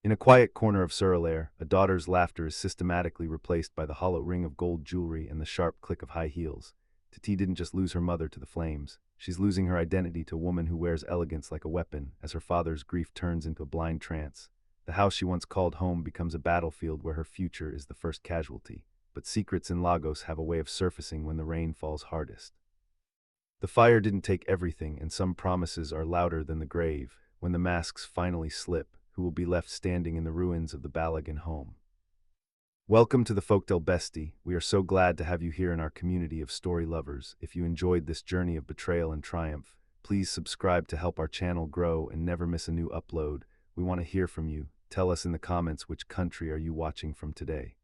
In a quiet corner of Surelair, a daughter's laughter is systematically replaced by the hollow ring of gold jewelry and the sharp click of high heels. Tati didn't just lose her mother to the flames. She's losing her identity to a woman who wears elegance like a weapon as her father's grief turns into a blind trance. The house she once called home becomes a battlefield where her future is the first casualty. But secrets in Lagos have a way of surfacing when the rain falls hardest. The fire didn't take everything, and some promises are louder than the grave. When the masks finally slip, who will be left standing in the ruins of the Balagan home? Welcome to the Folktale Bestie. We are so glad to have you here in our community of story lovers. If you enjoyed this journey of betrayal and triumph, please subscribe to help our channel grow and never miss a new upload. We want to hear from you. Tell us in the comments which country are you watching from today.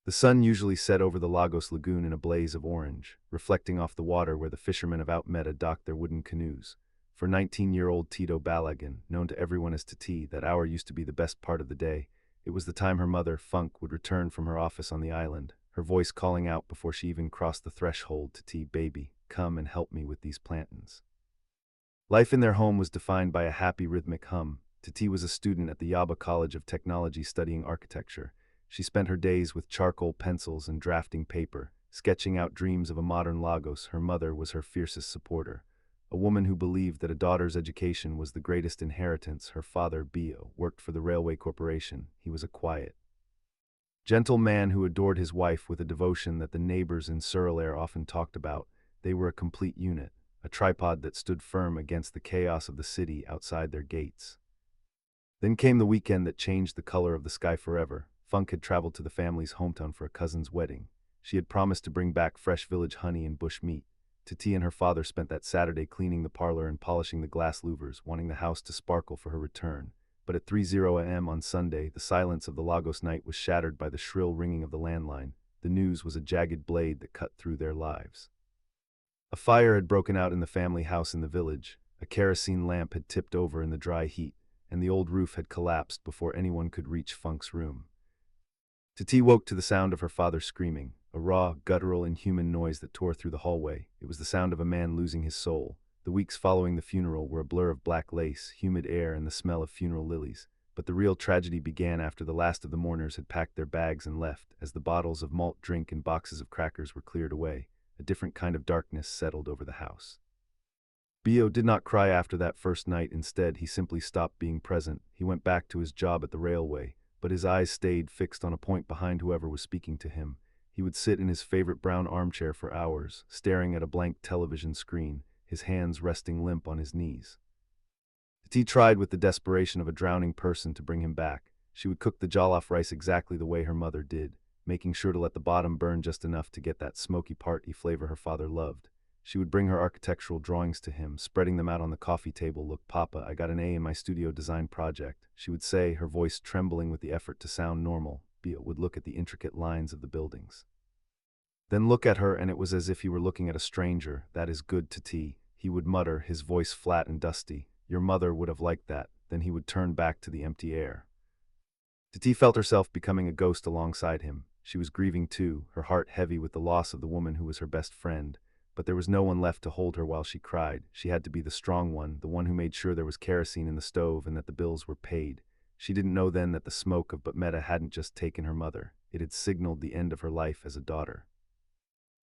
The sun usually set over the Lagos Lagoon in a blaze of orange, reflecting off the water where the fishermen of Outmeta docked their wooden canoes. For 19-year-old Tito Balagan, known to everyone as Tati, that hour used to be the best part of the day. It was the time her mother, Funk, would return from her office on the island, her voice calling out before she even crossed the threshold, "Tati, baby, come and help me with these plantains." Life in their home was defined by a happy rhythmic hum. Tati was a student at the Yaba College of Technology studying architecture. She spent her days with charcoal pencils and drafting paper, sketching out dreams of a modern Lagos. Her mother was her fiercest supporter. A woman who believed that a daughter's education was the greatest inheritance. Her father, Bio, worked for the Railway Corporation. He was a quiet, gentle man who adored his wife with a devotion that the neighbors in Surelair often talked about. They were a complete unit, a tripod that stood firm against the chaos of the city outside their gates. Then came the weekend that changed the color of the sky forever. Funk had traveled to the family's hometown for a cousin's wedding. She had promised to bring back fresh village honey and bush meat. Tati and her father spent that Saturday cleaning the parlor and polishing the glass louvers, wanting the house to sparkle for her return. But at 3:00 a.m. on Sunday, the silence of the Lagos night was shattered by the shrill ringing of the landline. The news was a jagged blade that cut through their lives. A fire had broken out in the family house in the village. A kerosene lamp had tipped over in the dry heat, and the old roof had collapsed before anyone could reach Funk's room. Tati woke to the sound of her father screaming, a raw, guttural, inhuman noise that tore through the hallway. It was the sound of a man losing his soul. The weeks following the funeral were a blur of black lace, humid air, and the smell of funeral lilies. But the real tragedy began after the last of the mourners had packed their bags and left. As the bottles of malt drink and boxes of crackers were cleared away, a different kind of darkness settled over the house. Bio did not cry after that first night. Instead, he simply stopped being present. He went back to his job at the railway, but his eyes stayed fixed on a point behind whoever was speaking to him. He would sit in his favorite brown armchair for hours, staring at a blank television screen, his hands resting limp on his knees. Tati tried with the desperation of a drowning person to bring him back. She would cook the jollof rice exactly the way her mother did, making sure to let the bottom burn just enough to get that smoky party flavor her father loved. She would bring her architectural drawings to him, spreading them out on the coffee table. "Look, Papa, I got an A in my studio design project," she would say, her voice trembling with the effort to sound normal. Bio would look at the intricate lines of the buildings, then look at her, and it was as if he were looking at a stranger. "That is good, Tati," he would mutter, his voice flat and dusty. "Your mother would have liked that." Then he would turn back to the empty air. Tati felt herself becoming a ghost alongside him. She was grieving too, her heart heavy with the loss of the woman who was her best friend. But there was no one left to hold her while she cried. She had to be the strong one, the one who made sure there was kerosene in the stove and that the bills were paid. She didn't know then that the smoke of Outmeta hadn't just taken her mother. It had signaled the end of her life as a daughter.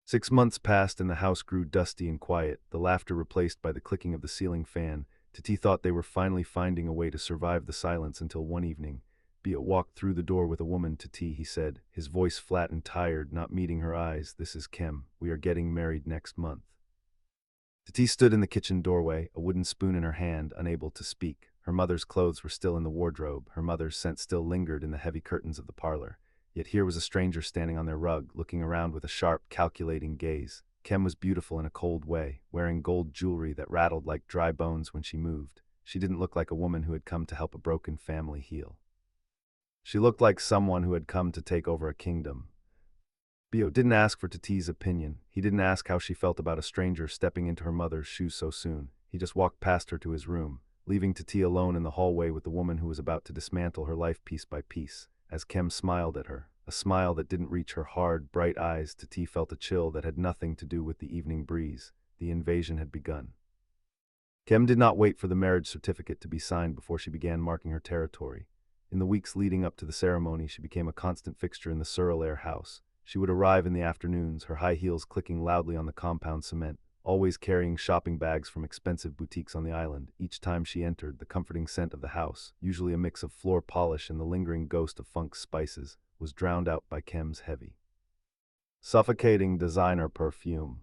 6 months passed and the house grew dusty and quiet, the laughter replaced by the clicking of the ceiling fan. Tati thought they were finally finding a way to survive the silence until one evening, Bio walked through the door with a woman. "Tati," he said, his voice flat and tired, not meeting her eyes. "This is Kem. We are getting married next month." Tati stood in the kitchen doorway, a wooden spoon in her hand, unable to speak. Her mother's clothes were still in the wardrobe. Her mother's scent still lingered in the heavy curtains of the parlor. Yet here was a stranger standing on their rug, looking around with a sharp, calculating gaze. Kem was beautiful in a cold way, wearing gold jewelry that rattled like dry bones when she moved. She didn't look like a woman who had come to help a broken family heal. She looked like someone who had come to take over a kingdom. Bio didn't ask for Tati's opinion. He didn't ask how she felt about a stranger stepping into her mother's shoes so soon. He just walked past her to his room, leaving Tati alone in the hallway with the woman who was about to dismantle her life piece by piece. As Kem smiled at her, a smile that didn't reach her hard, bright eyes, Tati felt a chill that had nothing to do with the evening breeze. The invasion had begun. Kem did not wait for the marriage certificate to be signed before she began marking her territory. In the weeks leading up to the ceremony, she became a constant fixture in the Surrelair house. She would arrive in the afternoons, her high heels clicking loudly on the compound cement, always carrying shopping bags from expensive boutiques on the island. Each time she entered, the comforting scent of the house, usually a mix of floor polish and the lingering ghost of funk's spices, was drowned out by Kim's heavy, suffocating designer perfume.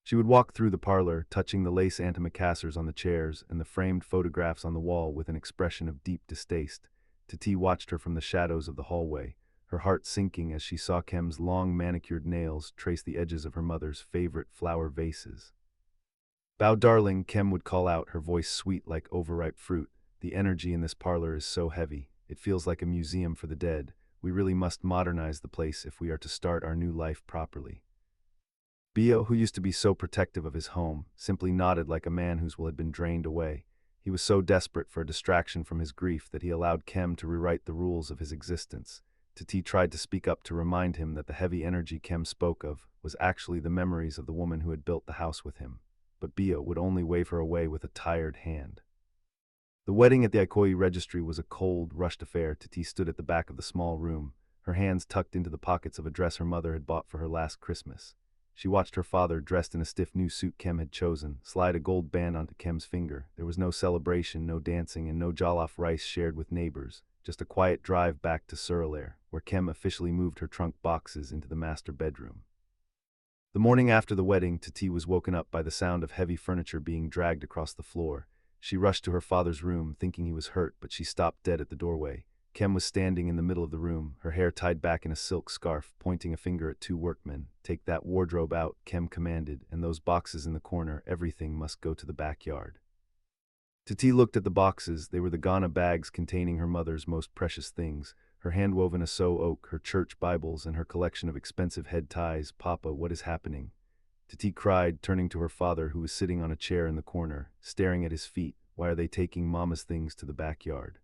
She would walk through the parlor, touching the lace antimacassars on the chairs and the framed photographs on the wall with an expression of deep distaste. Tati watched her from the shadows of the hallway, her heart sinking as she saw Kim's long manicured nails trace the edges of her mother's favorite flower vases. "Bow, darling," Kim would call out, her voice sweet like overripe fruit. "The energy in this parlor is so heavy. It feels like a museum for the dead. We really must modernize the place if we are to start our new life properly." Bio, who used to be so protective of his home, simply nodded like a man whose will had been drained away. He was so desperate for a distraction from his grief that he allowed Kem to rewrite the rules of his existence. Tati tried to speak up to remind him that the heavy energy Kem spoke of was actually the memories of the woman who had built the house with him, but Bio would only wave her away with a tired hand. The wedding at the Ikoyi registry was a cold, rushed affair. Tati stood at the back of the small room, her hands tucked into the pockets of a dress her mother had bought for her last Christmas. She watched her father, dressed in a stiff new suit Kem had chosen, slide a gold band onto Kem's finger. There was no celebration, no dancing, and no jollof rice shared with neighbors, just a quiet drive back to Surrelair, where Kem officially moved her trunk boxes into the master bedroom. The morning after the wedding, Tati was woken up by the sound of heavy furniture being dragged across the floor. She rushed to her father's room, thinking he was hurt, but she stopped dead at the doorway. Kem was standing in the middle of the room, her hair tied back in a silk scarf, pointing a finger at two workmen. "Take that wardrobe out," Kem commanded, "and those boxes in the corner. Everything must go to the backyard." Tati looked at the boxes. They were the Ghana bags containing her mother's most precious things, her hand-woven Aso oak, her church Bibles, and her collection of expensive head ties. "Papa, what is happening?" Tati cried, turning to her father, who was sitting on a chair in the corner, staring at his feet. "Why are they taking Mama's things to the backyard?"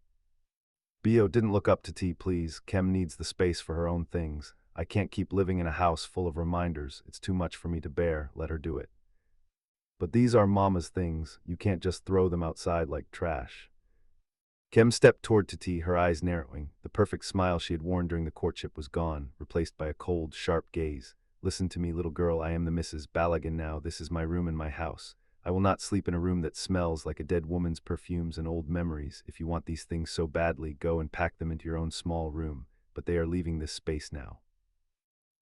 Bio didn't look up. "Tati, please. Kem needs the space for her own things. I can't keep living in a house full of reminders. It's too much for me to bear. Let her do it." "But these are Mama's things. You can't just throw them outside like trash." Kem stepped toward Tati, her eyes narrowing. The perfect smile she had worn during the courtship was gone, replaced by a cold, sharp gaze. "Listen to me, little girl. I am the Mrs. Balagan now. This is my room in my house. I will not sleep in a room that smells like a dead woman's perfumes and old memories. If you want these things so badly, go and pack them into your own small room, but they are leaving this space now."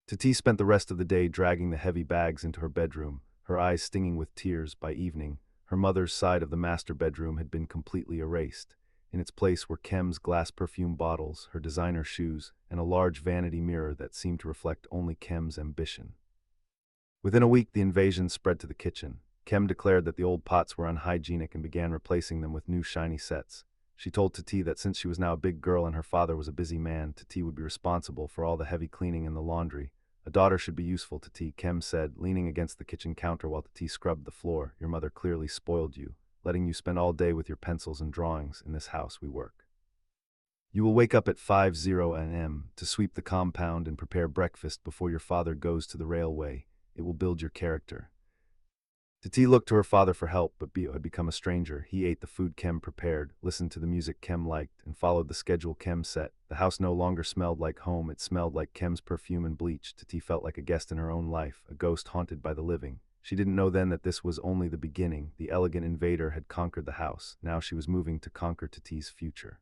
Tati spent the rest of the day dragging the heavy bags into her bedroom, her eyes stinging with tears. By evening, her mother's side of the master bedroom had been completely erased. In its place were Kem's glass perfume bottles, her designer shoes, and a large vanity mirror that seemed to reflect only Kem's ambition. Within a week, the invasion spread to the kitchen. Kem declared that the old pots were unhygienic and began replacing them with new shiny sets. She told Tati that since she was now a big girl and her father was a busy man, Tati would be responsible for all the heavy cleaning and the laundry. "A daughter should be useful, Tati," Kem said, leaning against the kitchen counter while Tati scrubbed the floor. "Your mother clearly spoiled you, letting you spend all day with your pencils and drawings. In this house we work. You will wake up at 5:00 a.m. to sweep the compound and prepare breakfast before your father goes to the railway. It will build your character." Tati looked to her father for help, but Bio had become a stranger. He ate the food Kem prepared, listened to the music Kem liked, and followed the schedule Kem set. The house no longer smelled like home, it smelled like Kem's perfume and bleach. Tati felt like a guest in her own life, a ghost haunted by the living. She didn't know then that this was only the beginning. The elegant invader had conquered the house. Now she was moving to conquer Tati's future.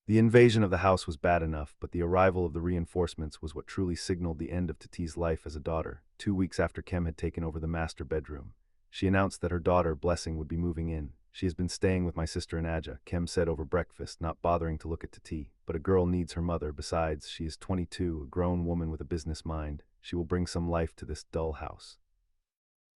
The invasion of the house was bad enough, but the arrival of the reinforcements was what truly signaled the end of Tati's life as a daughter. 2 weeks after Kem had taken over the master bedroom, she announced that her daughter, Blessing, would be moving in. "She has been staying with my sister in Aja," Kem said over breakfast, not bothering to look at Tati. "But a girl needs her mother. Besides, she is 22, a grown woman with a business mind. She will bring some life to this dull house."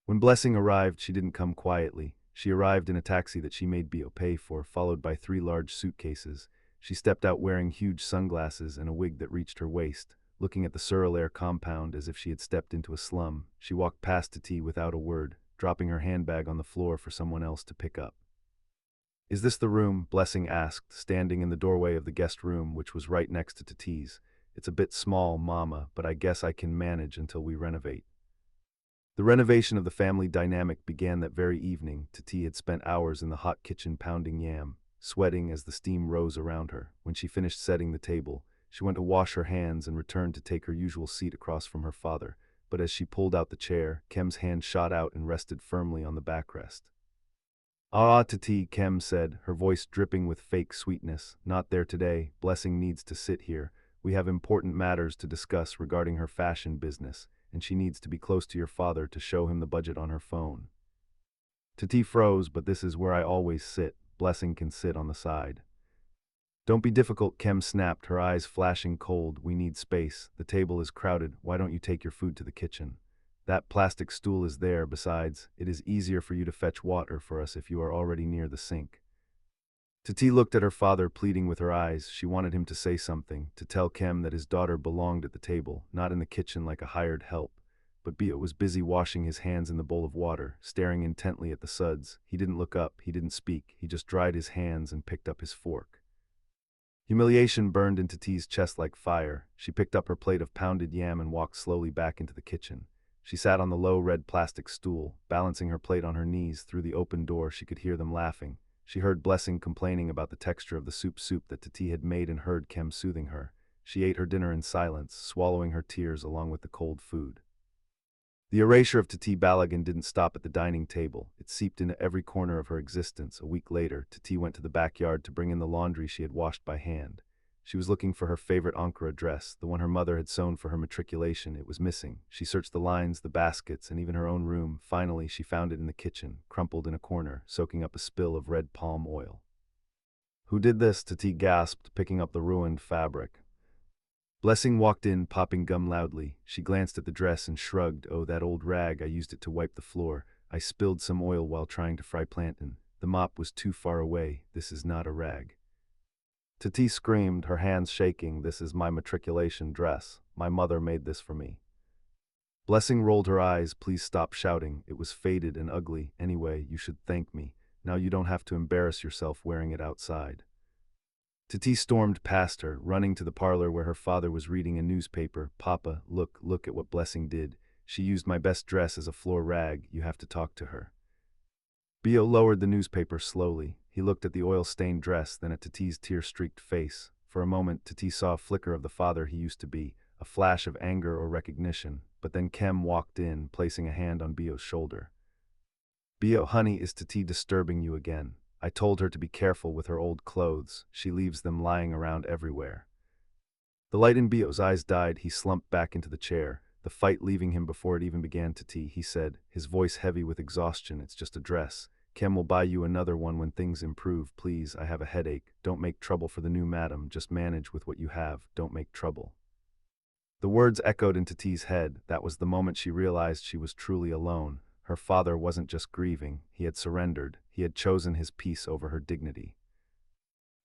When Blessing arrived, she didn't come quietly. She arrived in a taxi that she made Bio pay for, followed by 3 large suitcases. She stepped out wearing huge sunglasses and a wig that reached her waist, looking at the Surrelair compound as if she had stepped into a slum. She walked past Tati without a word, dropping her handbag on the floor for someone else to pick up. "Is this the room?" Blessing asked, standing in the doorway of the guest room, which was right next to Tati's. "It's a bit small, Mama, but I guess I can manage until we renovate." The renovation of the family dynamic began that very evening. Tati had spent hours in the hot kitchen pounding yam, sweating as the steam rose around her. When she finished setting the table, she went to wash her hands and returned to take her usual seat across from her father. But as she pulled out the chair, Kem's hand shot out and rested firmly on the backrest. "Ah, Tati," Kem said, her voice dripping with fake sweetness. "Not there today. Blessing needs to sit here. We have important matters to discuss regarding her fashion business, and she needs to be close to your father to show him the budget on her phone." Tati froze, but this is where I always sit. Blessing can sit on the side. "Don't be difficult," Kem snapped, her eyes flashing cold. "We need space. The table is crowded. Why don't you take your food to the kitchen? That plastic stool is there. Besides, it is easier for you to fetch water for us if you are already near the sink." Tati looked at her father, pleading with her eyes. She wanted him to say something, to tell Kem that his daughter belonged at the table, not in the kitchen like a hired help. But Bio was busy washing his hands in the bowl of water, staring intently at the suds. He didn't look up, he didn't speak, he just dried his hands and picked up his fork. Humiliation burned into T's chest like fire. She picked up her plate of pounded yam and walked slowly back into the kitchen. She sat on the low red plastic stool, balancing her plate on her knees. Through the open door she could hear them laughing. She heard Blessing complaining about the texture of the soup that Tati had made and heard Kem soothing her. She ate her dinner in silence, swallowing her tears along with the cold food. The erasure of Tati Balagan didn't stop at the dining table. It seeped into every corner of her existence. A week later, Tati went to the backyard to bring in the laundry she had washed by hand. She was looking for her favorite Ankara dress, the one her mother had sewn for her matriculation. It was missing. She searched the lines, the baskets, and even her own room. Finally, she found it in the kitchen, crumpled in a corner, soaking up a spill of red palm oil. "Who did this?" Tati gasped, picking up the ruined fabric. Blessing walked in, popping gum loudly. She glanced at the dress and shrugged. "Oh, that old rag. I used it to wipe the floor. I spilled some oil while trying to fry plantain. The mop was too far away. This is not a rag." Tati screamed, her hands shaking. "This is my matriculation dress. My mother made this for me." Blessing rolled her eyes. "Please stop shouting. It was faded and ugly. Anyway, you should thank me. Now you don't have to embarrass yourself wearing it outside." Tati stormed past her, running to the parlor where her father was reading a newspaper. "Papa, look at what Blessing did. She used my best dress as a floor rag. You have to talk to her." Bio lowered the newspaper slowly. He looked at the oil-stained dress, then at Tati's tear-streaked face. For a moment, Tati saw a flicker of the father he used to be, a flash of anger or recognition. But then Kem walked in, placing a hand on Bio's shoulder. "Bio, honey, is Tati disturbing you again? I told her to be careful with her old clothes. She leaves them lying around everywhere." The light in Bio's eyes died. He slumped back into the chair, the fight leaving him before it even began. "Tati," he said, his voice heavy with exhaustion, "it's just a dress. Kem will buy you another one when things improve. Please, I have a headache. Don't make trouble for the new madam. Just manage with what you have. Don't make trouble." The words echoed in Tati's head. That was the moment she realized she was truly alone. Her father wasn't just grieving. He had surrendered. He had chosen his peace over her dignity.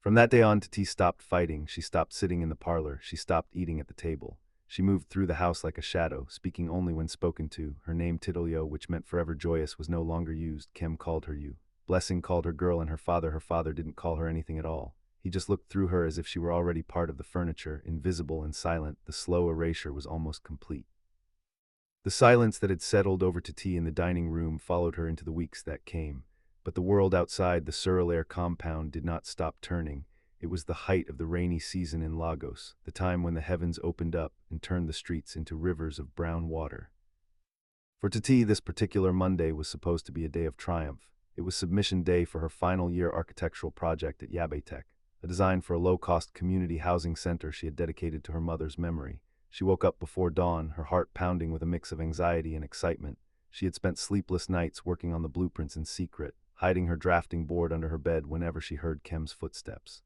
From that day on, Tati stopped fighting. She stopped sitting in the parlor. She stopped eating at the table. She moved through the house like a shadow, speaking only when spoken to. Her name Titulio, which meant forever joyous, was no longer used. Kem called her you. Blessing called her girl, and her father didn't call her anything at all. He just looked through her as if she were already part of the furniture, invisible and silent. The slow erasure was almost complete. The silence that had settled over Tati in the dining room followed her into the weeks that came. But the world outside the Surulair compound did not stop turning. It was the height of the rainy season in Lagos, the time when the heavens opened up and turned the streets into rivers of brown water. For Tati, this particular Monday was supposed to be a day of triumph. It was submission day for her final year architectural project at Yabetek, a design for a low-cost community housing center she had dedicated to her mother's memory. She woke up before dawn, her heart pounding with a mix of anxiety and excitement. She had spent sleepless nights working on the blueprints in secret, hiding her drafting board under her bed whenever she heard Kem's footsteps.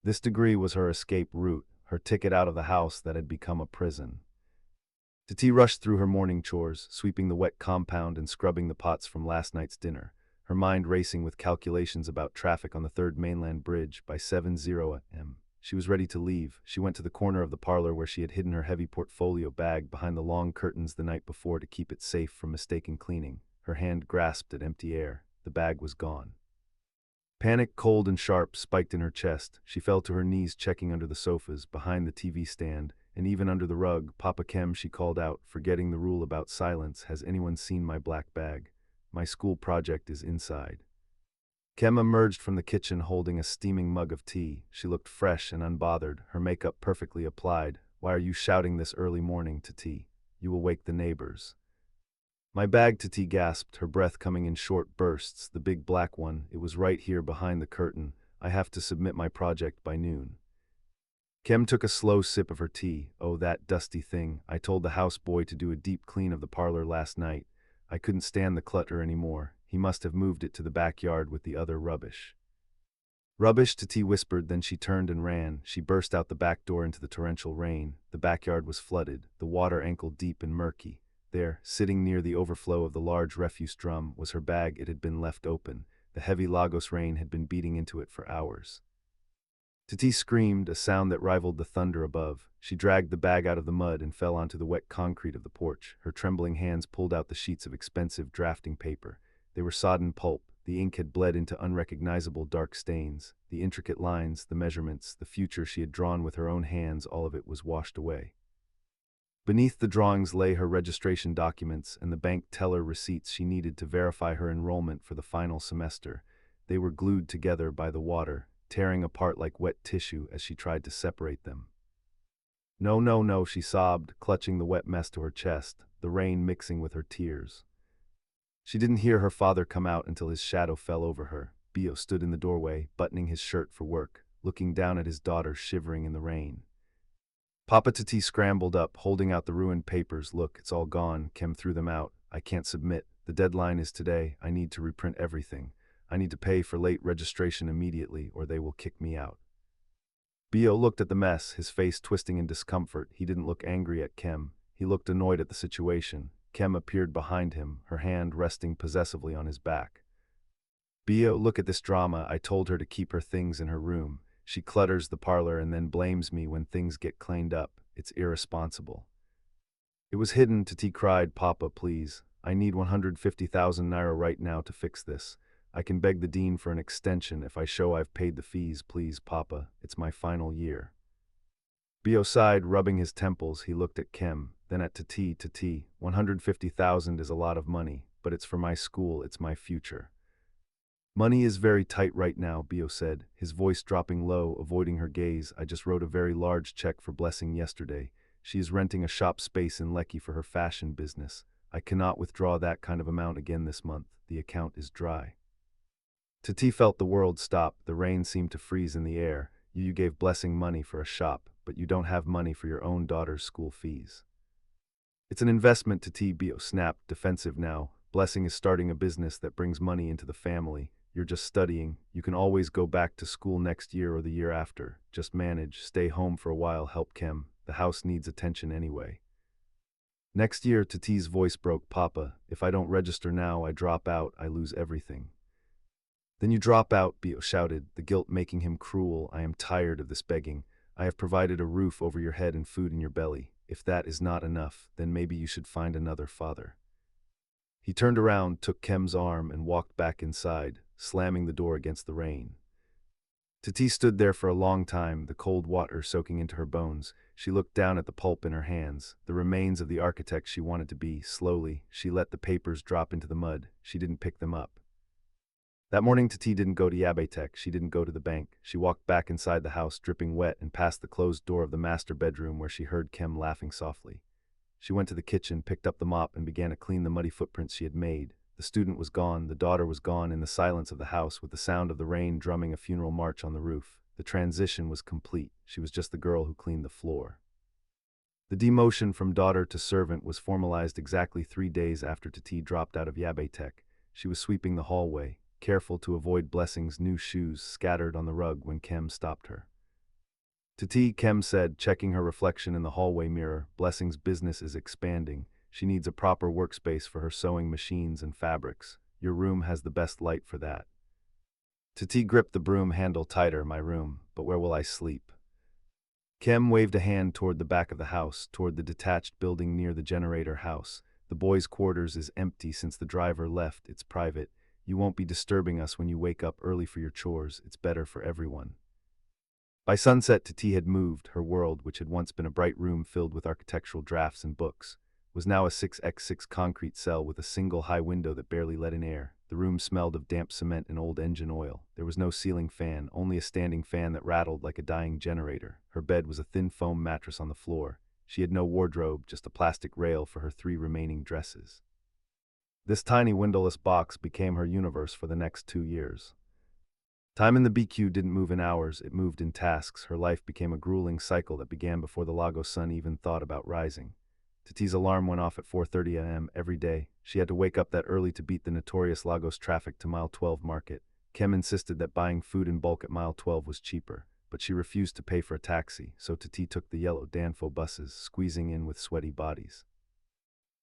This degree was her escape route, her ticket out of the house that had become a prison. Tati rushed through her morning chores, sweeping the wet compound and scrubbing the pots from last night's dinner, her mind racing with calculations about traffic on the 3rd Mainland Bridge. By 7:00 a.m. she was ready to leave. She went to the corner of the parlor where she had hidden her heavy portfolio bag behind the long curtains the night before to keep it safe from mistaken cleaning. Her hand grasped at empty air. The bag was gone. Panic, cold and sharp, spiked in her chest. She fell to her knees, checking under the sofas, behind the TV stand, and even under the rug. "Papa Kem," she called out, forgetting the rule about silence. "Has anyone seen my black bag? My school project is inside." Kem emerged from the kitchen holding a steaming mug of tea. She looked fresh and unbothered, her makeup perfectly applied. Why are you shouting this early morning, Tati? You will wake the neighbors. My bag, Tati gasped, her breath coming in short bursts. The big black one, it was right here behind the curtain. I have to submit my project by noon. Kem took a slow sip of her tea. Oh, that dusty thing. I told the houseboy to do a deep clean of the parlor last night. I couldn't stand the clutter anymore. He must have moved it to the backyard with the other rubbish. Rubbish, Tati whispered, then she turned and ran. She burst out the back door into the torrential rain. The backyard was flooded, the water ankle-deep and murky. There, sitting near the overflow of the large refuse drum, was her bag. It had been left open. The heavy Lagos rain had been beating into it for hours. Tati screamed, a sound that rivaled the thunder above. She dragged the bag out of the mud and fell onto the wet concrete of the porch. Her trembling hands pulled out the sheets of expensive drafting paper. They were sodden pulp. The ink had bled into unrecognizable dark stains. The intricate lines, the measurements, the future she had drawn with her own hands, all of it was washed away. Beneath the drawings lay her registration documents and the bank teller receipts she needed to verify her enrollment for the final semester. They were glued together by the water, tearing apart like wet tissue as she tried to separate them. No, no, no, she sobbed, clutching the wet mess to her chest, the rain mixing with her tears. She didn't hear her father come out until his shadow fell over her. Bio stood in the doorway, buttoning his shirt for work, looking down at his daughter shivering in the rain. Papa, Tati scrambled up, holding out the ruined papers. Look, it's all gone. Kem threw them out. I can't submit. The deadline is today. I need to reprint everything. I need to pay for late registration immediately, or they will kick me out. Bio looked at the mess, his face twisting in discomfort. He didn't look angry at Kem. He looked annoyed at the situation. Kem appeared behind him, her hand resting possessively on his back. Bio, look at this drama. I told her to keep her things in her room. She clutters the parlor and then blames me when things get cleaned up. It's irresponsible. It was hidden, Tati cried. Papa, please. I need 150,000 naira right now to fix this. I can beg the dean for an extension if I show I've paid the fees, please, Papa. It's my final year. Bio sighed, rubbing his temples. He looked at Kem, then at Tati. Tati, 150,000 is a lot of money, but it's for my school, it's my future. Money is very tight right now, Bio said, his voice dropping low, avoiding her gaze. I just wrote a very large check for Blessing yesterday. She is renting a shop space in Lekki for her fashion business. I cannot withdraw that kind of amount again this month. The account is dry. Tati felt the world stop. The rain seemed to freeze in the air. You gave Blessing money for a shop, but you don't have money for your own daughter's school fees. It's an investment, Tati. Bio snapped, defensive now. Blessing is starting a business that brings money into the family. You're just studying. You can always go back to school next year or the year after. Just manage, stay home for a while, help Kem. The house needs attention anyway. Next year, Tati's voice broke. Papa, if I don't register now, I drop out, I lose everything. Then you drop out, Bio shouted, the guilt making him cruel. I am tired of this begging. I have provided a roof over your head and food in your belly. If that is not enough, then maybe you should find another father. He turned around, took Kem's arm, and walked back inside, slamming the door against the rain. Tati stood there for a long time, the cold water soaking into her bones. She looked down at the pulp in her hands, the remains of the architect she wanted to be. Slowly, she let the papers drop into the mud. She didn't pick them up. That morning, Tati didn't go to Yabetek. She didn't go to the bank. She walked back inside the house, dripping wet, and past the closed door of the master bedroom where she heard Kem laughing softly. She went to the kitchen, picked up the mop, and began to clean the muddy footprints she had made. The student was gone, the daughter was gone. In the silence of the house, with the sound of the rain drumming a funeral march on the roof, the transition was complete. She was just the girl who cleaned the floor. The demotion from daughter to servant was formalized exactly 3 days after Tati dropped out of Yabetek. She was sweeping the hallway, careful to avoid Blessing's new shoes scattered on the rug when Kem stopped her. Tati, Kem said, checking her reflection in the hallway mirror, Blessing's business is expanding. She needs a proper workspace for her sewing machines and fabrics. Your room has the best light for that. Tati gripped the broom handle tighter. My room, but where will I sleep? Kem waved a hand toward the back of the house, toward the detached building near the generator house. The boys' quarters is empty since the driver left. It's private. You won't be disturbing us when you wake up early for your chores. It's better for everyone. By sunset, Tati had moved. Her world, which had once been a bright room filled with architectural drafts and books, was now a 6x6 concrete cell with a single high window that barely let in air. The room smelled of damp cement and old engine oil. There was no ceiling fan, only a standing fan that rattled like a dying generator. Her bed was a thin foam mattress on the floor. She had no wardrobe, just a plastic rail for her 3 remaining dresses. This tiny windowless box became her universe for the next 2 years. Time in the BQ didn't move in hours, it moved in tasks. Her life became a grueling cycle that began before the Lagos sun even thought about rising. Titi's alarm went off at 4:30 a.m. every day. She had to wake up that early to beat the notorious Lagos traffic to Mile 12 Market. Kem insisted that buying food in bulk at Mile 12 was cheaper, but she refused to pay for a taxi, so Titi took the yellow Danfo buses, squeezing in with sweaty bodies.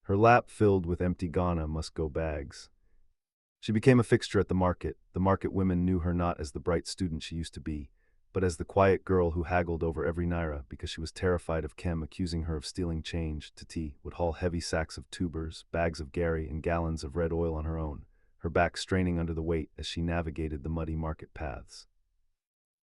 Her lap filled with empty Ghana must-go bags. She became a fixture at the market. The market women knew her not as the bright student she used to be, but as the quiet girl who haggled over every naira because she was terrified of Kem accusing her of stealing change. Titi would haul heavy sacks of tubers, bags of gari, and gallons of red oil on her own, her back straining under the weight as she navigated the muddy market paths.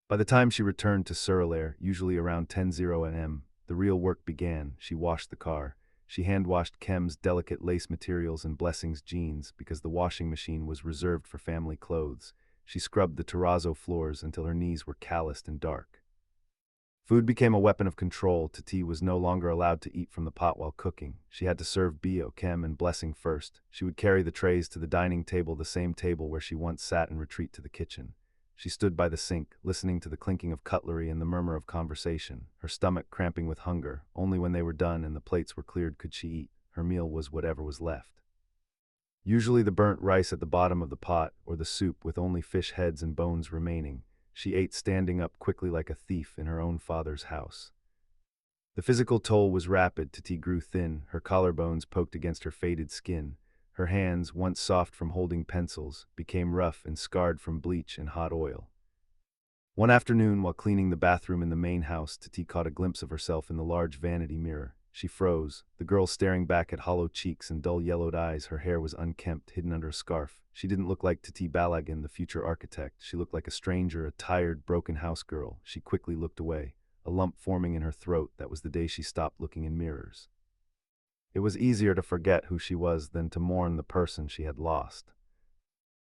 By the time she returned to Surelaire, usually around 10:00 a.m., the real work began. She washed the car. She hand-washed Kem's delicate lace materials and Blessing's jeans because the washing machine was reserved for family clothes. She scrubbed the terrazzo floors until her knees were calloused and dark. Food became a weapon of control. Titi was no longer allowed to eat from the pot while cooking. She had to serve Bio, Kem, and Blessing first. She would carry the trays to the dining table, the same table where she once sat, and retreat to the kitchen. She stood by the sink, listening to the clinking of cutlery and the murmur of conversation, her stomach cramping with hunger. Only when they were done and the plates were cleared could she eat. Her meal was whatever was left. Usually the burnt rice at the bottom of the pot, or the soup with only fish heads and bones remaining. She ate standing up quickly like a thief in her own father's house. The physical toll was rapid. Titi grew thin, her collarbones poked against her faded skin. Her hands, once soft from holding pencils, became rough and scarred from bleach and hot oil. One afternoon, while cleaning the bathroom in the main house, Titi caught a glimpse of herself in the large vanity mirror. She froze, the girl staring back at hollow cheeks and dull yellowed eyes. Her hair was unkempt, hidden under a scarf. She didn't look like Titi Balagan, the future architect. She looked like a stranger, a tired, broken house girl. She quickly looked away, a lump forming in her throat. That was the day she stopped looking in mirrors. It was easier to forget who she was than to mourn the person she had lost.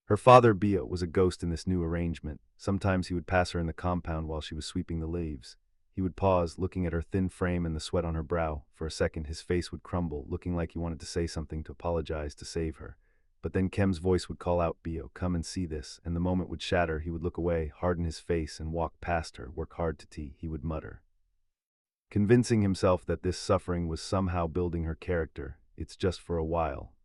Her father, Bio, was a ghost in this new arrangement. Sometimes he would pass her in the compound while she was sweeping the leaves. He would pause, looking at her thin frame and the sweat on her brow. For a second, his face would crumble, looking like he wanted to say something, to apologize, to save her. But then Kem's voice would call out, "Bio, come and see this," and the moment would shatter. He would look away, harden his face, and walk past her. "Work hard, Titi," he would mutter, convincing himself that this suffering was somehow building her character. It's just for a while.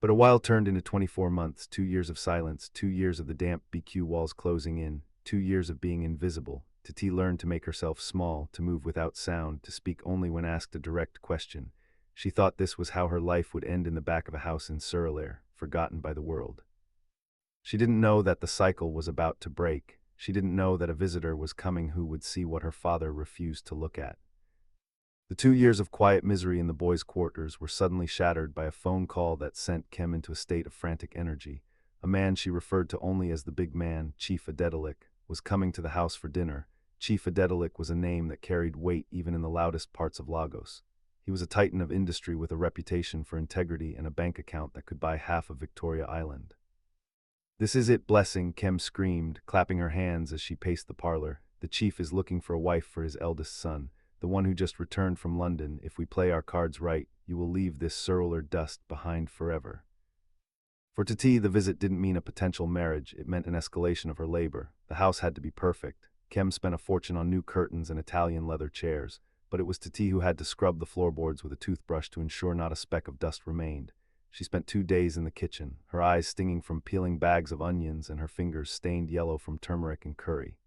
But a while turned into 24 months, 2 years of silence, 2 years of the damp BQ walls closing in, 2 years of being invisible. Titi learned to make herself small, to move without sound, to speak only when asked a direct question. She thought this was how her life would end, in the back of a house in Surelaire, forgotten by the world. She didn't know that the cycle was about to break. She didn't know that a visitor was coming who would see what her father refused to look at. The 2 years of quiet misery in the boys' quarters were suddenly shattered by a phone call that sent Kem into a state of frantic energy. A man she referred to only as the big man, Chief Adedelik, was coming to the house for dinner. Chief Adedelik was a name that carried weight even in the loudest parts of Lagos. He was a titan of industry with a reputation for integrity and a bank account that could buy half of Victoria Island. "This is it, Blessing," Kem screamed, clapping her hands as she paced the parlor. "The chief is looking for a wife for his eldest son, the one who just returned from London. If we play our cards right, you will leave this Surelaire dust behind forever." For Titi, the visit didn't mean a potential marriage, it meant an escalation of her labor. The house had to be perfect. Kem spent a fortune on new curtains and Italian leather chairs, but it was Titi who had to scrub the floorboards with a toothbrush to ensure not a speck of dust remained. She spent 2 days in the kitchen, her eyes stinging from peeling bags of onions and her fingers stained yellow from turmeric and curry.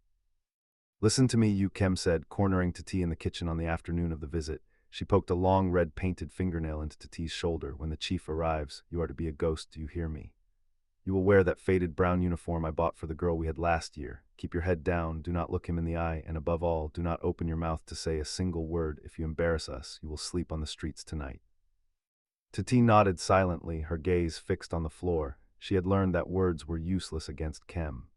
"Listen to me, you," Kem said, cornering Titi in the kitchen on the afternoon of the visit. She poked a long red painted fingernail into Titi's shoulder. "When the chief arrives, you are to be a ghost, do you hear me? You will wear that faded brown uniform I bought for the girl we had last year. Keep your head down, do not look him in the eye, and above all, do not open your mouth to say a single word. If you embarrass us, you will sleep on the streets tonight." Titi nodded silently, her gaze fixed on the floor. She had learned that words were useless against Kem.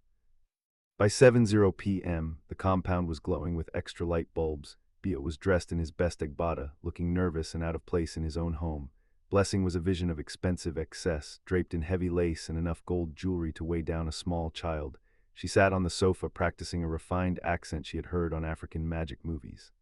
By 7:00 p.m., the compound was glowing with extra light bulbs. Beat was dressed in his best Egbata, looking nervous and out of place in his own home. Blessing was a vision of expensive excess, draped in heavy lace and enough gold jewelry to weigh down a small child. She sat on the sofa practicing a refined accent she had heard on African magic movies.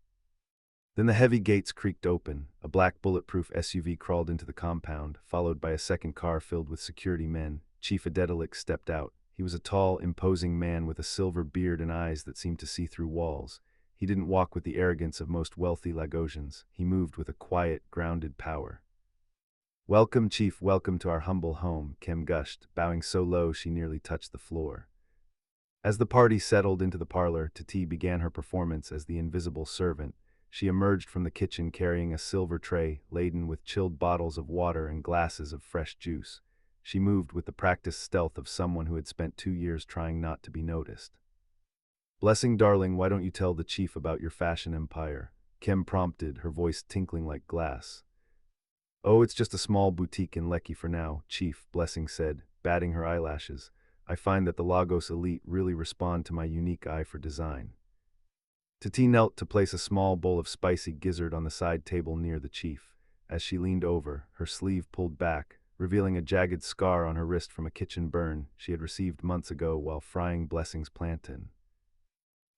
Then the heavy gates creaked open. A black bulletproof SUV crawled into the compound, followed by a second car filled with security men. Chief Adedelik stepped out. He was a tall, imposing man with a silver beard and eyes that seemed to see through walls. He didn't walk with the arrogance of most wealthy Lagosians. He moved with a quiet, grounded power. "Welcome, Chief, welcome to our humble home," Kim gushed, bowing so low she nearly touched the floor. As the party settled into the parlor, Tati began her performance as the invisible servant. She emerged from the kitchen carrying a silver tray laden with chilled bottles of water and glasses of fresh juice. She moved with the practiced stealth of someone who had spent 2 years trying not to be noticed. "Blessing, darling, why don't you tell the chief about your fashion empire?" Kim prompted, her voice tinkling like glass. "Oh, it's just a small boutique in Lekki for now, Chief," Blessing said, batting her eyelashes. "I find that the Lagos elite really respond to my unique eye for design." Tati knelt to place a small bowl of spicy gizzard on the side table near the chief. As she leaned over, her sleeve pulled back, revealing a jagged scar on her wrist from a kitchen burn she had received months ago while frying Blessing's plantain.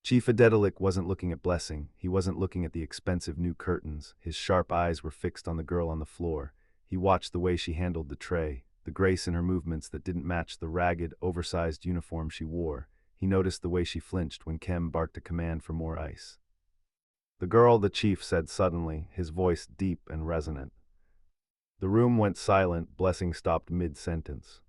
Chief Adedelik wasn't looking at Blessing. He wasn't looking at the expensive new curtains. His sharp eyes were fixed on the girl on the floor. He watched the way she handled the tray, the grace in her movements that didn't match the ragged, oversized uniform she wore. He noticed the way she flinched when Kem barked a command for more ice. "The girl," the chief said suddenly, his voice deep and resonant. The room went silent. Blessing stopped mid-sentence.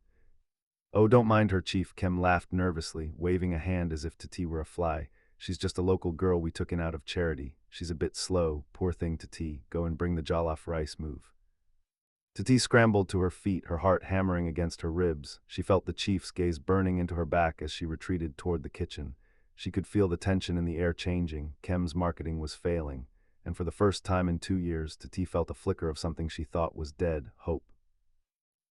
"Oh, don't mind her, Chief," Kem laughed nervously, waving a hand as if Tati were a fly. "She's just a local girl we took in out of charity. She's a bit slow. Poor thing, Tati. Go and bring the jollof rice, move." Tati scrambled to her feet, her heart hammering against her ribs. She felt the chief's gaze burning into her back as she retreated toward the kitchen. She could feel the tension in the air changing. Kem's marketing was failing. And for the first time in 2 years, Tati felt a flicker of something she thought was dead, hope.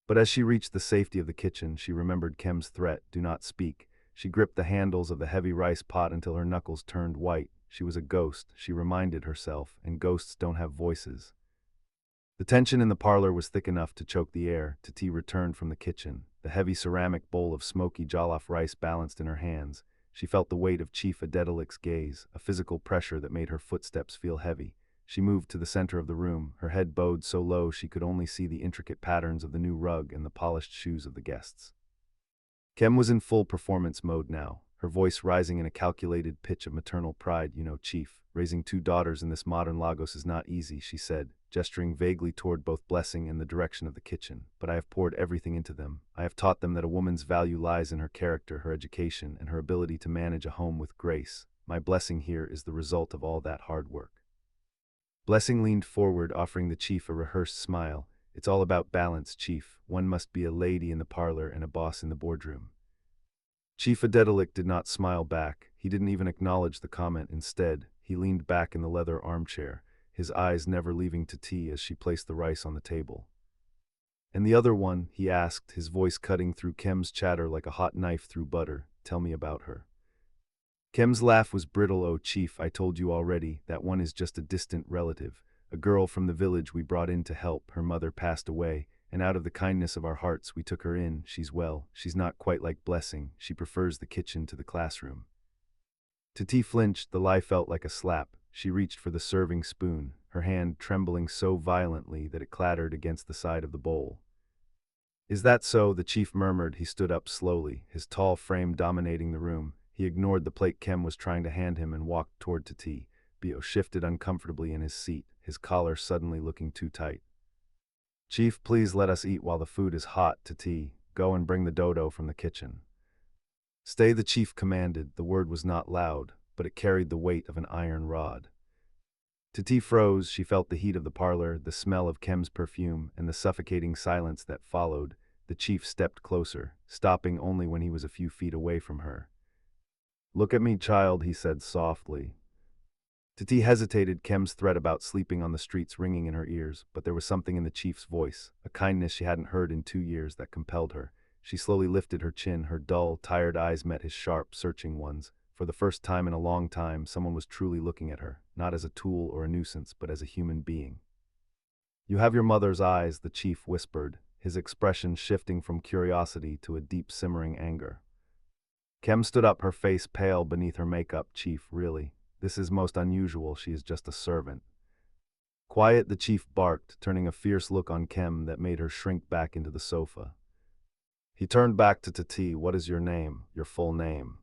But as she reached the safety of the kitchen, she remembered Kem's threat, "Do not speak." She gripped the handles of the heavy rice pot until her knuckles turned white. She was a ghost, she reminded herself, and ghosts don't have voices. The tension in the parlor was thick enough to choke the air. Tati returned from the kitchen, the heavy ceramic bowl of smoky jollof rice balanced in her hands. She felt the weight of Chief Adedelik's gaze, a physical pressure that made her footsteps feel heavy. She moved to the center of the room, her head bowed so low she could only see the intricate patterns of the new rug and the polished shoes of the guests. Kem was in full performance mode now, her voice rising in a calculated pitch of maternal pride. "You know, Chief, raising 2 daughters in this modern Lagos is not easy," she said, gesturing vaguely toward both Blessing and the direction of the kitchen. "But I have poured everything into them. I have taught them that a woman's value lies in her character, her education, and her ability to manage a home with grace. My blessing here is the result of all that hard work." Blessing leaned forward, offering the chief a rehearsed smile. "It's all about balance, Chief. One must be a lady in the parlor and a boss in the boardroom." Chief Adedelik did not smile back. He didn't even acknowledge the comment. Instead, he leaned back in the leather armchair, his eyes never leaving Tati as she placed the rice on the table. "And the other one?" he asked, his voice cutting through Kem's chatter like a hot knife through butter. "Tell me about her." Kem's laugh was brittle. "Oh, Chief, I told you already. That one is just a distant relative. A girl from the village we brought in to help. Her mother passed away, and out of the kindness of our hearts we took her in. She's well. She's not quite like Blessing. She prefers the kitchen to the classroom." Tati flinched. The lie felt like a slap. She reached for the serving spoon, her hand trembling so violently that it clattered against the side of the bowl. "Is that so?" the chief murmured. He stood up slowly, his tall frame dominating the room. He ignored the plate Kem was trying to hand him and walked toward Tati. Bio shifted uncomfortably in his seat, his collar suddenly looking too tight. "Chief, please let us eat while the food is hot." "Tati, go and bring the dodo from the kitchen." "Stay," the chief commanded. The word was not loud, but it carried the weight of an iron rod. Tati froze. She felt the heat of the parlor, the smell of Kem's perfume, and the suffocating silence that followed. The chief stepped closer, stopping only when he was a few feet away from her. "Look at me, child," he said softly. Tati hesitated, Kem's threat about sleeping on the streets ringing in her ears, but there was something in the chief's voice, a kindness she hadn't heard in 2 years, that compelled her. She slowly lifted her chin, her dull, tired eyes met his sharp, searching ones. For the first time in a long time, someone was truly looking at her, not as a tool or a nuisance, but as a human being. "You have your mother's eyes," the chief whispered, his expression shifting from curiosity to a deep simmering anger. Kem stood up, her face pale beneath her makeup. "Chief, really? This is most unusual. She is just a servant." "Quiet," the chief barked, turning a fierce look on Kem that made her shrink back into the sofa. He turned back to Tati. "What is your name? Your full name?"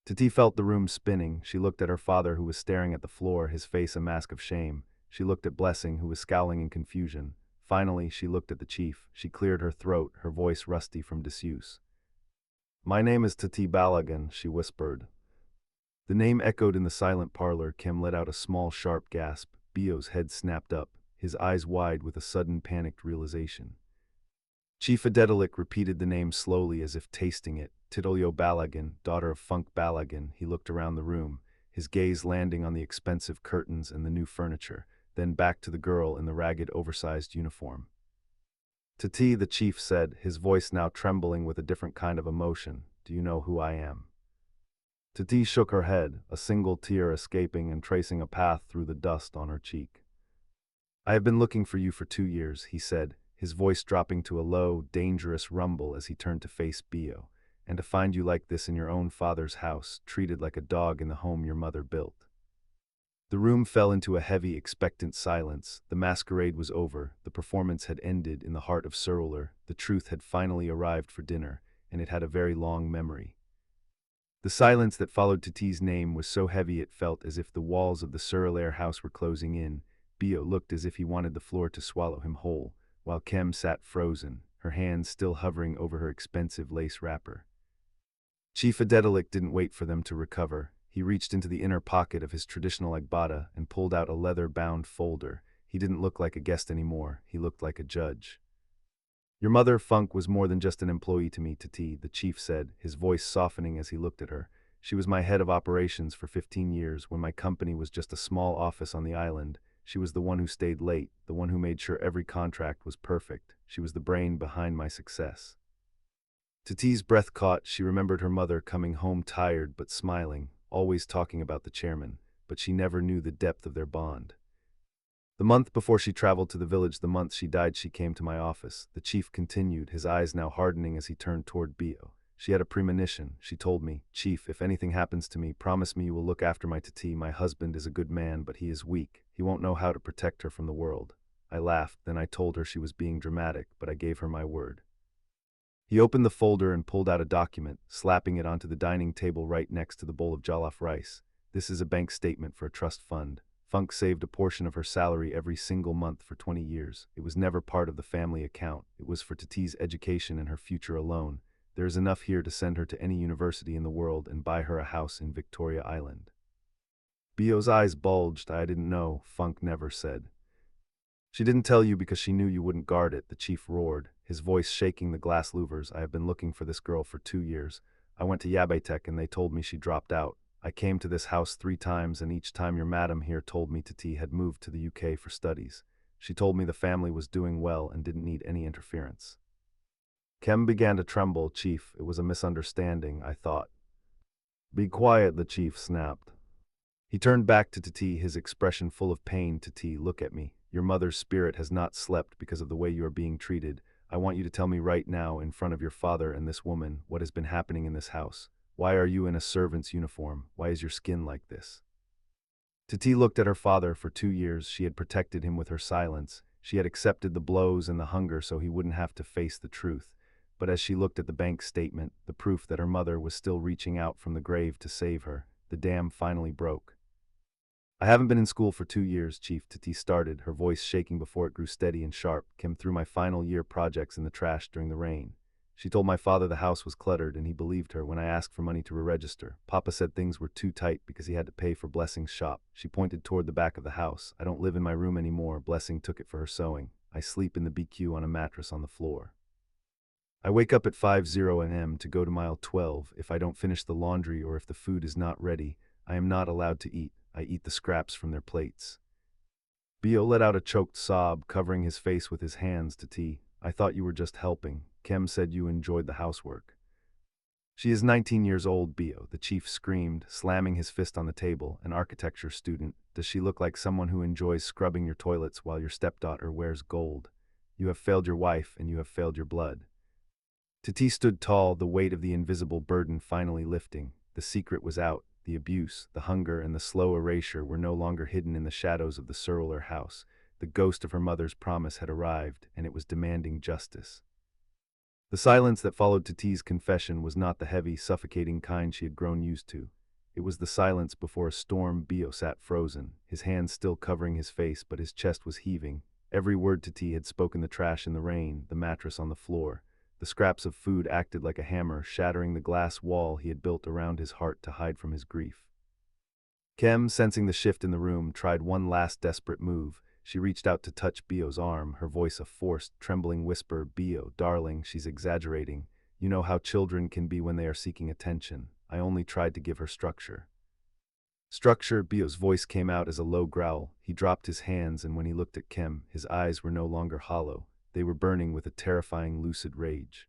Tati felt the room spinning. She looked at her father, who was staring at the floor, his face a mask of shame. She looked at Blessing, who was scowling in confusion. Finally, she looked at the chief. She cleared her throat, her voice rusty from disuse. "My name is Tati Balagan," she whispered. The name echoed in the silent parlor. Kim let out a small, sharp gasp. Bio's head snapped up, his eyes wide with a sudden panicked realization. Chief Adedelik repeated the name slowly as if tasting it. Titolio Balagan, daughter of Funk Balagan. He looked around the room, his gaze landing on the expensive curtains and the new furniture, then back to the girl in the ragged, oversized uniform. "Tati," the chief said, his voice now trembling with a different kind of emotion. "Do you know who I am?" Tati shook her head, a single tear escaping and tracing a path through the dust on her cheek. "I have been looking for you for 2 years," he said, his voice dropping to a low, dangerous rumble as he turned to face Bio. "And to find you like this in your own father's house, treated like a dog in the home your mother built." The room fell into a heavy, expectant silence. The masquerade was over, the performance had ended in the heart of Surler, the truth had finally arrived for dinner, and it had a very long memory. The silence that followed Tati's name was so heavy it felt as if the walls of the Surler house were closing in. Bio looked as if he wanted the floor to swallow him whole, while Kem sat frozen, her hands still hovering over her expensive lace wrapper. Chief Adedelik didn't wait for them to recover. He reached into the inner pocket of his traditional agbada and pulled out a leather-bound folder. He didn't look like a guest anymore, he looked like a judge. "Your mother, Funk, was more than just an employee to me, Tati," the chief said, his voice softening as he looked at her. "She was my head of operations for 15 years, when my company was just a small office on the island. She was the one who stayed late, the one who made sure every contract was perfect. She was the brain behind my success." Tati's breath caught. She remembered her mother coming home tired but smiling, always talking about the chairman, but she never knew the depth of their bond. "The month before she traveled to the village, the month she died, she came to my office," the chief continued, his eyes now hardening as he turned toward Bio. "She had a premonition. She told me, 'Chief, if anything happens to me, promise me you will look after my Tati. My husband is a good man, but he is weak. He won't know how to protect her from the world.' I laughed, then I told her she was being dramatic, but I gave her my word." He opened the folder and pulled out a document, slapping it onto the dining table right next to the bowl of jollof rice. "This is a bank statement for a trust fund. Funk saved a portion of her salary every single month for 20 years. It was never part of the family account. It was for Tati's education and her future alone. There is enough here to send her to any university in the world and buy her a house in Victoria Island." Bio's eyes bulged. "I didn't know," Funk never said. "She didn't tell you because she knew you wouldn't guard it," the chief roared, his voice shaking the glass louvers. "I have been looking for this girl for 2 years. I went to Yabetek and they told me she dropped out. I came to this house 3 times and each time your madam here told me Tati had moved to the UK for studies. She told me the family was doing well and didn't need any interference." Kem began to tremble. "Chief, it was a misunderstanding, I thought." "Be quiet," the chief snapped. He turned back to Tati, his expression full of pain. "Tati, look at me. Your mother's spirit has not slept because of the way you are being treated. I want you to tell me right now, in front of your father and this woman, what has been happening in this house. Why are you in a servant's uniform? Why is your skin like this?" Tati looked at her father. For 2 years, she had protected him with her silence. She had accepted the blows and the hunger so he wouldn't have to face the truth. But as she looked at the bank statement, the proof that her mother was still reaching out from the grave to save her, the dam finally broke. "I haven't been in school for 2 years, Chief," Tati started, her voice shaking before it grew steady and sharp. "Came through my final year projects in the trash during the rain." She told my father the house was cluttered and he believed her when I asked for money to re-register. Papa said things were too tight because he had to pay for Blessing's shop. She pointed toward the back of the house. "I don't live in my room anymore. Blessing took it for her sewing. I sleep in the BQ on a mattress on the floor. I wake up at 5:00 a.m. to go to mile 12. If I don't finish the laundry or if the food is not ready, I am not allowed to eat. I eat the scraps from their plates." Bio let out a choked sob, covering his face with his hands. "Tati, I thought you were just helping. Kem said you enjoyed the housework." She is 19 years old, Bio, the chief screamed, slamming his fist on the table, an architecture student. Does she look like someone who enjoys scrubbing your toilets while your stepdaughter wears gold? You have failed your wife, and you have failed your blood. Tati stood tall, the weight of the invisible burden finally lifting. The secret was out. The abuse, the hunger, and the slow erasure were no longer hidden in the shadows of the Surler house. The ghost of her mother's promise had arrived, and it was demanding justice. The silence that followed Tati's confession was not the heavy, suffocating kind she had grown used to. It was the silence before a storm. Bio sat frozen, his hands still covering his face, but his chest was heaving. Every word Tati had spoken, the trash in the rain, the mattress on the floor. The scraps of food acted like a hammer, shattering the glass wall he had built around his heart to hide from his grief. Kem, sensing the shift in the room, tried one last desperate move. She reached out to touch Bio's arm, her voice a forced, trembling whisper. Bio, darling, she's exaggerating. You know how children can be when they are seeking attention. I only tried to give her structure. Structure? Bio's voice came out as a low growl. He dropped his hands, and when he looked at Kem, his eyes were no longer hollow. They were burning with a terrifying, lucid rage.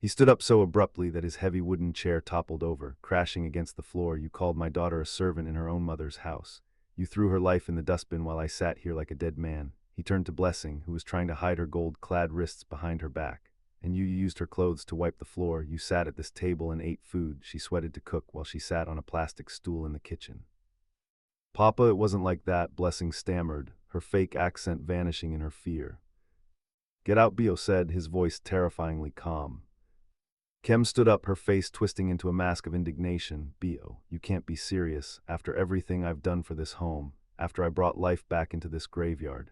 He stood up so abruptly that his heavy wooden chair toppled over, crashing against the floor. You called my daughter a servant in her own mother's house. You threw her life in the dustbin while I sat here like a dead man. He turned to Blessing, who was trying to hide her gold-clad wrists behind her back. And you used her clothes to wipe the floor. You sat at this table and ate food she sweated to cook while she sat on a plastic stool in the kitchen. Papa, it wasn't like that, Blessing stammered, her fake accent vanishing in her fear. Get out, Bio said, his voice terrifyingly calm. Kem stood up, her face twisting into a mask of indignation. Bio, you can't be serious, after everything I've done for this home, after I brought life back into this graveyard.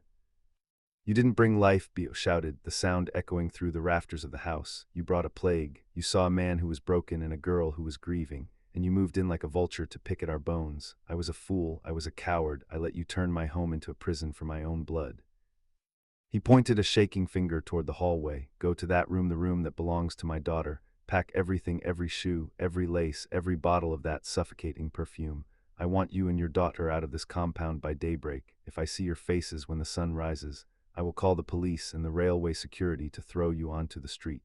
You didn't bring life, Bio shouted, the sound echoing through the rafters of the house. You brought a plague. You saw a man who was broken and a girl who was grieving, and you moved in like a vulture to pick at our bones. I was a fool. I was a coward. I let you turn my home into a prison for my own blood. He pointed a shaking finger toward the hallway. Go to that room, the room that belongs to my daughter. Pack everything, every shoe, every lace, every bottle of that suffocating perfume. I want you and your daughter out of this compound by daybreak. If I see your faces when the sun rises, I will call the police and the railway security to throw you onto the street.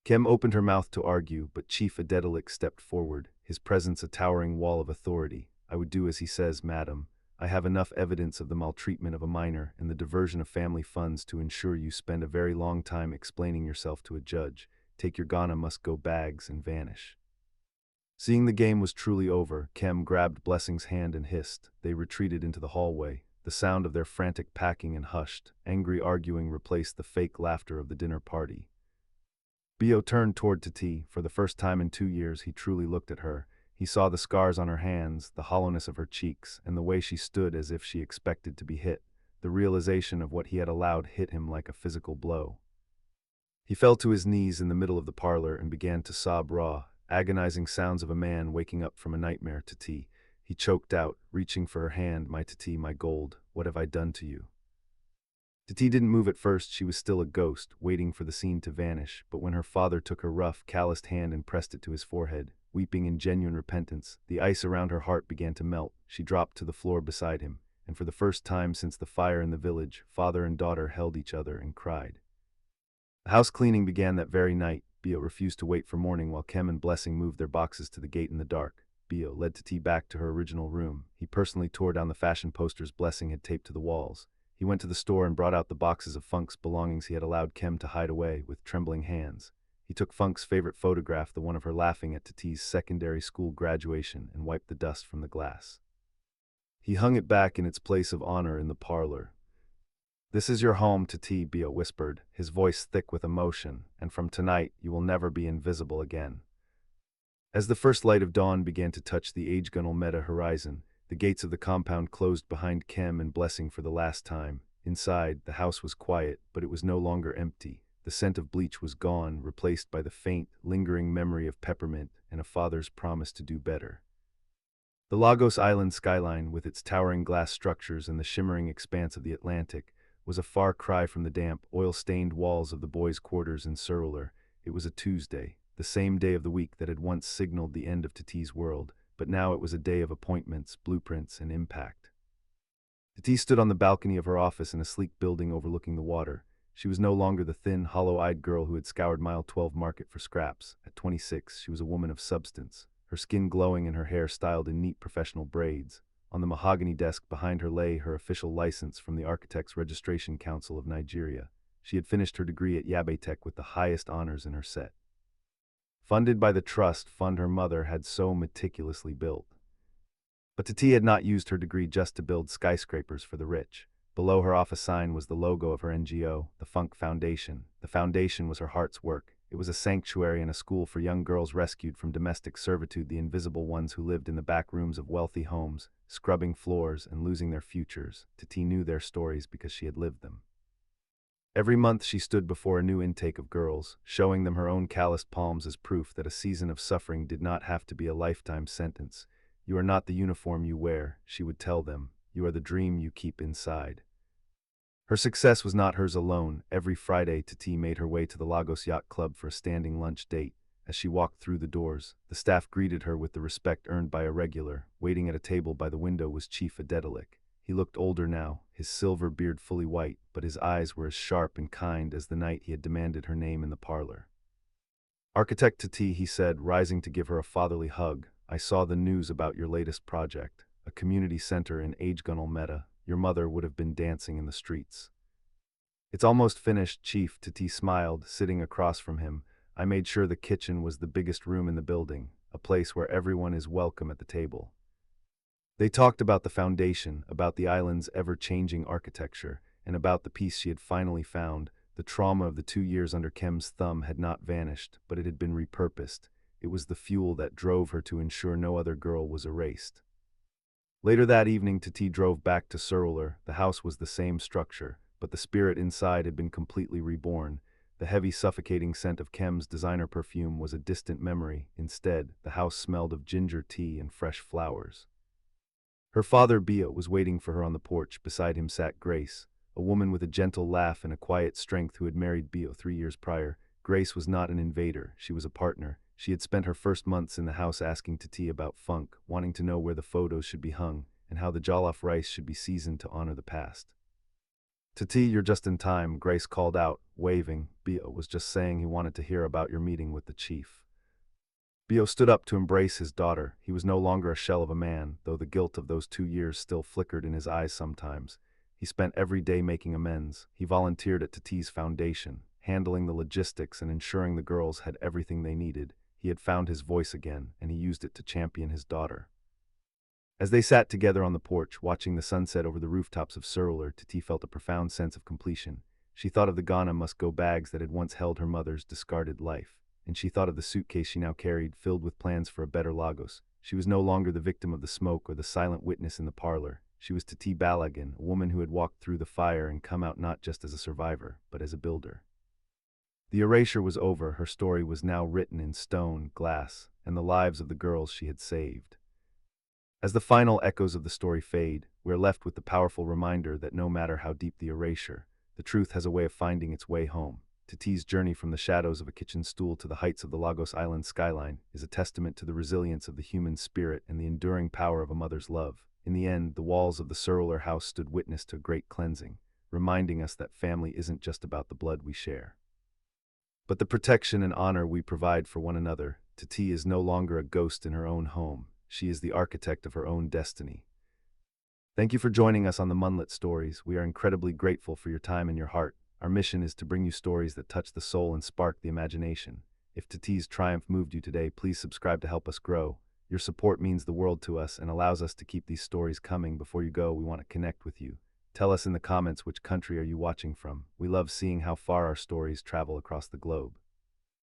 Kem opened her mouth to argue, but Chief Adedelik stepped forward, his presence a towering wall of authority. I would do as he says, madam. I have enough evidence of the maltreatment of a minor and the diversion of family funds to ensure you spend a very long time explaining yourself to a judge. Take your Ghana must go bags and vanish. Seeing the game was truly over, Kem grabbed Blessing's hand and hissed. They retreated into the hallway. The sound of their frantic packing and hushed, angry arguing replaced the fake laughter of the dinner party. Bio turned toward Tati. For the first time in 2 years, he truly looked at her. He saw the scars on her hands, the hollowness of her cheeks, and the way she stood as if she expected to be hit. The realization of what he had allowed hit him like a physical blow. He fell to his knees in the middle of the parlor and began to sob raw, agonizing sounds of a man waking up from a nightmare. Tati, he choked out, reaching for her hand. My Tati, my gold, what have I done to you? Tati didn't move at first. She was still a ghost, waiting for the scene to vanish, but when her father took her rough, calloused hand and pressed it to his forehead, weeping in genuine repentance, the ice around her heart began to melt. She dropped to the floor beside him, and for the first time since the fire in the village, father and daughter held each other and cried. The house cleaning began that very night. Bio refused to wait for morning while Kem and Blessing moved their boxes to the gate in the dark. Bio led Tati back to her original room. He personally tore down the fashion posters Blessing had taped to the walls. He went to the store and brought out the boxes of Funk's belongings he had allowed Kem to hide away with trembling hands. He took Funk's favorite photograph, the one of her laughing at Tati's secondary school graduation, and wiped the dust from the glass. He hung it back in its place of honor in the parlor. This is your home, Tati, Bio whispered, his voice thick with emotion, and from tonight you will never be invisible again. As the first light of dawn began to touch the age-gunnel meta horizon, the gates of the compound closed behind Kem and Blessing for the last time. Inside, the house was quiet, but it was no longer empty. The scent of bleach was gone, replaced by the faint, lingering memory of peppermint and a father's promise to do better. The Lagos Island skyline, with its towering glass structures and the shimmering expanse of the Atlantic, was a far cry from the damp, oil-stained walls of the boys' quarters in Surler. It was a Tuesday, the same day of the week that had once signaled the end of Tati's world, but now it was a day of appointments, blueprints, and impact. Tati stood on the balcony of her office in a sleek building overlooking the water. She was no longer the thin, hollow-eyed girl who had scoured Mile 12 Market for scraps. At 26, she was a woman of substance, her skin glowing and her hair styled in neat professional braids. On the mahogany desk behind her lay her official license from the Architects Registration Council of Nigeria. She had finished her degree at Yabe Tech with the highest honors in her set. Funded by the trust fund her mother had so meticulously built. But Tati had not used her degree just to build skyscrapers for the rich. Below her office sign was the logo of her NGO, the Funk Foundation. The foundation was her heart's work. It was a sanctuary and a school for young girls rescued from domestic servitude, the invisible ones who lived in the back rooms of wealthy homes, scrubbing floors and losing their futures. Tati knew their stories because she had lived them. Every month she stood before a new intake of girls, showing them her own calloused palms as proof that a season of suffering did not have to be a lifetime sentence. "You are not the uniform you wear," she would tell them. "You are the dream you keep inside." Her success was not hers alone. Every Friday, Tati made her way to the Lagos Yacht Club for a standing lunch date. As she walked through the doors, the staff greeted her with the respect earned by a regular. Waiting at a table by the window was Chief Adedelik. He looked older now, his silver beard fully white, but his eyes were as sharp and kind as the night he had demanded her name in the parlor. "Architect Tati," he said, rising to give her a fatherly hug, "I saw the news about your latest project, a community center in Agegunal Meta. Your mother would have been dancing in the streets." "It's almost finished, Chief," Tati smiled, sitting across from him. "I made sure the kitchen was the biggest room in the building, a place where everyone is welcome at the table." They talked about the foundation, about the island's ever-changing architecture, and about the peace she had finally found. The trauma of the 2 years under Kem's thumb had not vanished, but it had been repurposed. It was the fuel that drove her to ensure no other girl was erased. Later that evening, Tati drove back to Surulere. The house was the same structure, but the spirit inside had been completely reborn. The heavy, suffocating scent of Kem's designer perfume was a distant memory. Instead, the house smelled of ginger tea and fresh flowers. Her father, Bia, was waiting for her on the porch. Beside him sat Grace, a woman with a gentle laugh and a quiet strength who had married Bia 3 years prior. Grace was not an invader, she was a partner. She had spent her first months in the house asking Tati about funk, wanting to know where the photos should be hung, and how the jollof rice should be seasoned to honor the past. "Tati, you're just in time," Grace called out, waving. "Bia was just saying he wanted to hear about your meeting with the chief." Bio stood up to embrace his daughter. He was no longer a shell of a man, though the guilt of those 2 years still flickered in his eyes sometimes. He spent every day making amends. He volunteered at Tati's foundation, handling the logistics and ensuring the girls had everything they needed. He had found his voice again, and he used it to champion his daughter. As they sat together on the porch, watching the sunset over the rooftops of Surulere, Tati felt a profound sense of completion. She thought of the Ghana must-go bags that had once held her mother's discarded life, and she thought of the suitcase she now carried, filled with plans for a better Lagos. She was no longer the victim of the smoke or the silent witness in the parlor. She was Tati Balagan, a woman who had walked through the fire and come out not just as a survivor, but as a builder. The erasure was over. Her story was now written in stone, glass, and the lives of the girls she had saved. As the final echoes of the story fade, we are left with the powerful reminder that no matter how deep the erasure, the truth has a way of finding its way home. Tati's journey from the shadows of a kitchen stool to the heights of the Lagos Island skyline is a testament to the resilience of the human spirit and the enduring power of a mother's love. In the end, the walls of the Surulere house stood witness to a great cleansing, reminding us that family isn't just about the blood we share, but the protection and honor we provide for one another. Tati is no longer a ghost in her own home. She is the architect of her own destiny. Thank you for joining us on the Moonlit Stories. We are incredibly grateful for your time and your heart. Our mission is to bring you stories that touch the soul and spark the imagination. If Tati's triumph moved you today, please subscribe to help us grow. Your support means the world to us and allows us to keep these stories coming. Before you go, we want to connect with you. Tell us in the comments which country are you watching from. We love seeing how far our stories travel across the globe.